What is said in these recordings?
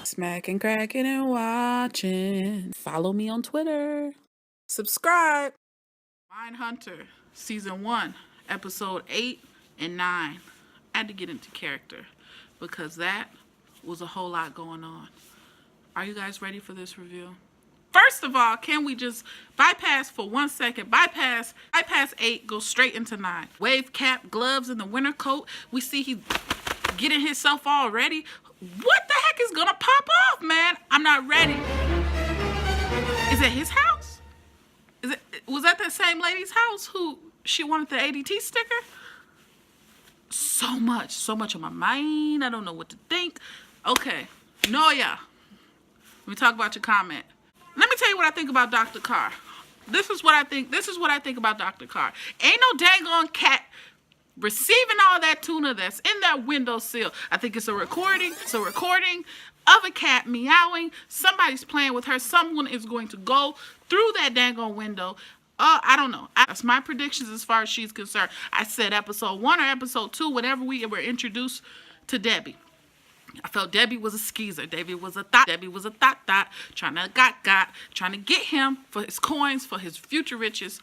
Smacking, cracking, and watching. Follow me on Twitter. Subscribe. Mindhunter, Season 1, Episode 8 and 9. I had to get into character because that was a whole lot going on. Are you guys ready for this review? First of all, can we just bypass for 1 second? Bypass 8, go straight into 9. Wave cap, gloves, and the winter coat. We see he's getting himself all ready. What the heck is gonna pop off, man? I'm not ready. Is it his house? Was that same lady's house who she wanted the ADT sticker? So much on my mind. I don't know what to think. Okay, Noya, let me talk about your comment. Let me tell you what I think about Dr. Carr. This is what I think about Dr. Carr. Ain't no daggone cat receiving all that tuna that's in that windowsill. I think it's a recording. It's a recording of a cat meowing. Somebody's playing with her. Someone is going to go through that daggone window. I don't know. That's my predictions as far as she's concerned. I said episode 1 or episode 2, whenever we were introduced to Debbie. I felt Debbie was a skeezer. Debbie was a thought, trying to get him for his coins, for his future riches,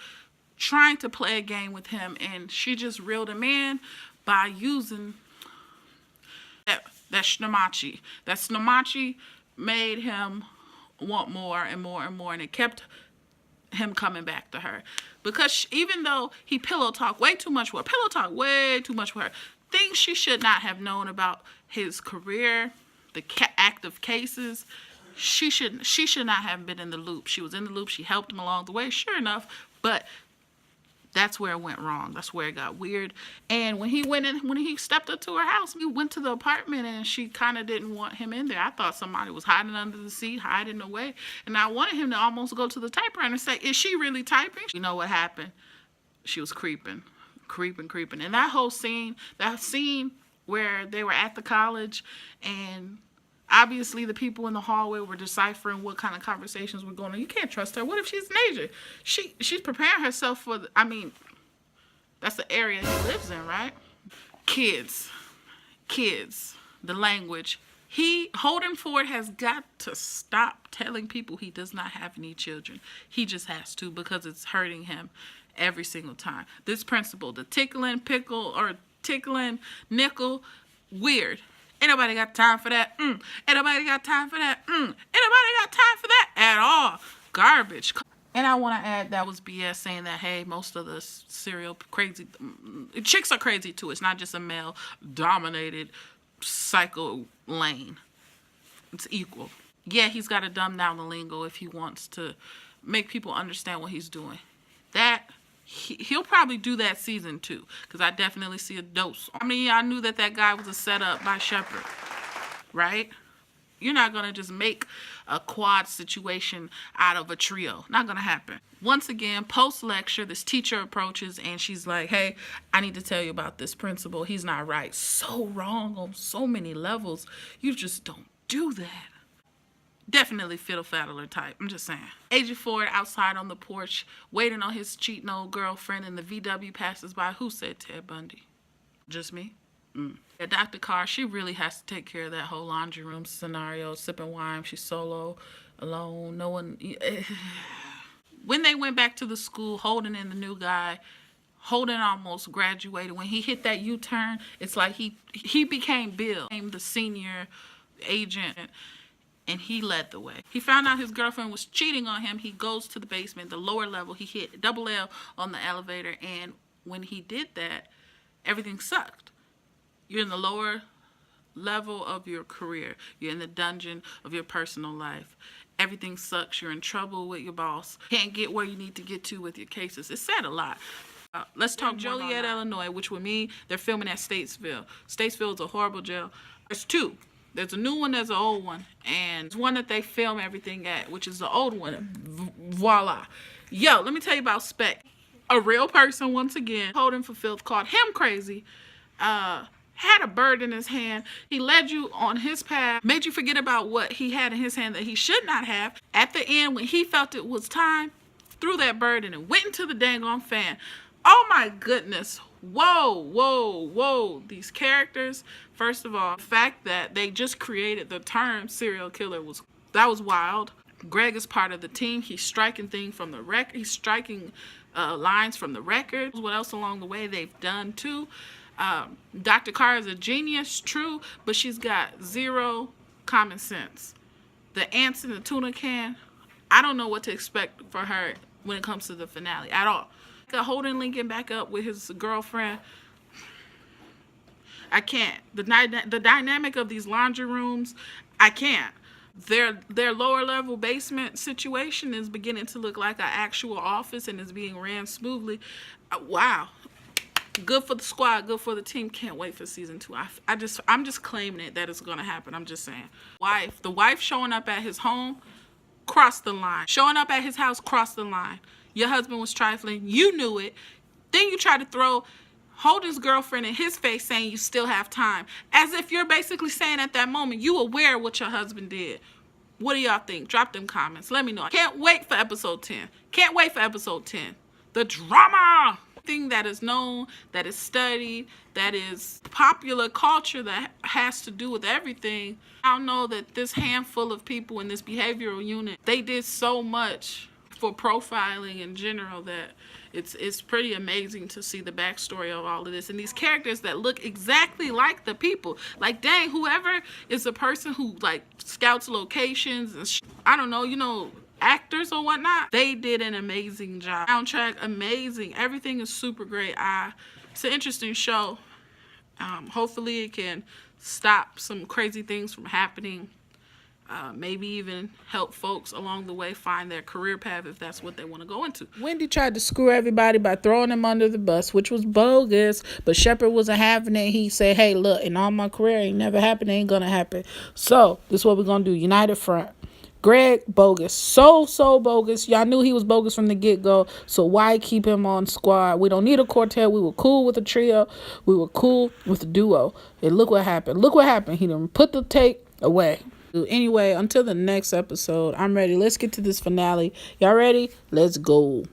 trying to play a game with him, and she just reeled him in by using that shnamachi. That shnamachi made him want more and more and more, and it kept him coming back to her. Because even though he pillow talked way too much for her, things she should not have known about his career, the active cases, she should not have been in the loop. She was in the loop. She helped him along the way, sure enough, but that's where it went wrong. That's where it got weird. And when he stepped up to her house, he went to the apartment and she kind of didn't want him in there. I thought somebody was hiding under the seat, hiding away. And I wanted him to almost go to the typewriter and say, is she really typing? You know what happened? She was creeping. And that whole scene, where they were at the college and obviously the people in the hallway were deciphering what kind of conversations were going on. You can't trust her. What if she's an agent? She's preparing herself for, that's the area he lives in, right? Kids, the language. Holden Ford has got to stop telling people he does not have any children. He just has to, because it's hurting him every single time. This principle, the tickling pickle or tickling nickel, weird. Ain't nobody got time for that. Ain't nobody got time for that. Ain't nobody got time for that at all. Garbage. And I want to add, that was BS saying that, hey, most of the serial crazy chicks are crazy too. It's not just a male-dominated psycho lane. It's equal. Yeah, he's got to dumb down the lingo if he wants to make people understand what he's doing. He'll probably do that season 2, because I definitely see a dose. I mean, I knew that guy was a setup by Shepard, right? You're not going to just make a quad situation out of a trio. Not going to happen. Once again, post-lecture, this teacher approaches and she's like, hey, I need to tell you about this principal. He's not right. So wrong on so many levels. You just don't do that. Definitely fiddle-faddler type. I'm just saying. Agent Ford outside on the porch, waiting on his cheating old girlfriend, and the VW passes by. Who said Ted Bundy? Just me? Yeah, Dr. Carr, she really has to take care of that whole laundry room scenario, sipping wine. She's solo, alone, no one. When they went back to the school, Holden and the new guy, Holden almost graduated. When he hit that U-turn, it's like he became Bill, became the senior agent. And he led the way. He found out his girlfriend was cheating on him. He goes to the basement, the lower level. He hit double L on the elevator. And when he did that, everything sucked. You're in the lower level of your career. You're in the dungeon of your personal life. Everything sucks. You're in trouble with your boss. Can't get where you need to get to with your cases. It said a lot. Let's talk Joliet, Illinois, which would mean they're filming at Statesville. Statesville is a horrible jail. There's 2. There's a new one, there's an old one. And there's one that they film everything at, which is the old one. Voila. Yo, let me tell you about Spec. A real person, once again, Holden for filth, called him crazy. Had a bird in his hand. He led you on his path, made you forget about what he had in his hand that he should not have. At the end, when he felt it was time, threw that bird and it went into the dang on fan. Oh my goodness. Whoa. These characters, first of all, the fact that they just created the term serial killer was wild. Greg is part of the team. He's striking things from the record. He's striking lines from the record. What else along the way they've done too? Dr. Carr is a genius, true, but she's got zero common sense. The ants in the tuna can, I don't know what to expect for her when it comes to the finale at all. Holding Lincoln back up with his girlfriend, I can't. The dynamic of these laundry rooms, I can't. Their lower level basement situation is beginning to look like an actual office and is being ran smoothly. Wow. Good for the squad, good for the team. Can't wait for season 2. I'm just claiming it that it's gonna happen. I'm just saying. The wife showing up at his home, crossed the line. Showing up at his house, crossed the line. Your husband was trifling. You knew it. Then you try to throw Holden's girlfriend in his face saying you still have time. As if you're basically saying at that moment, you aware of what your husband did. What do y'all think? Drop them comments. Let me know. I can't wait for episode 10. Can't wait for episode 10. The drama! Thing that is known, that is studied, that is popular culture that has to do with everything. I know that this handful of people in this behavioral unit, they did so much for profiling in general that it's pretty amazing to see the backstory of all of this and these characters that look exactly like the people. Like, dang, whoever is the person who like scouts locations and I don't know, actors or whatnot, they did an amazing job. Soundtrack, amazing. Everything is super great. It's an interesting show. Hopefully it can stop some crazy things from happening. Maybe even help folks along the way find their career path if that's what they want to go into. Wendy tried to screw everybody by throwing him under the bus, which was bogus, but Shepard wasn't having it. He said, hey, look, in all my career, it ain't never happened, it ain't gonna happen. So this is what we're gonna do. United front. Greg, bogus. So bogus. Y'all knew he was bogus from the get-go, so why keep him on squad? We don't need a quartet. We were cool with a trio. We were cool with a duo. And look what happened. He done put the tape away. Anyway, until the next episode, I'm ready. Let's get to this finale. Y'all ready? Let's go.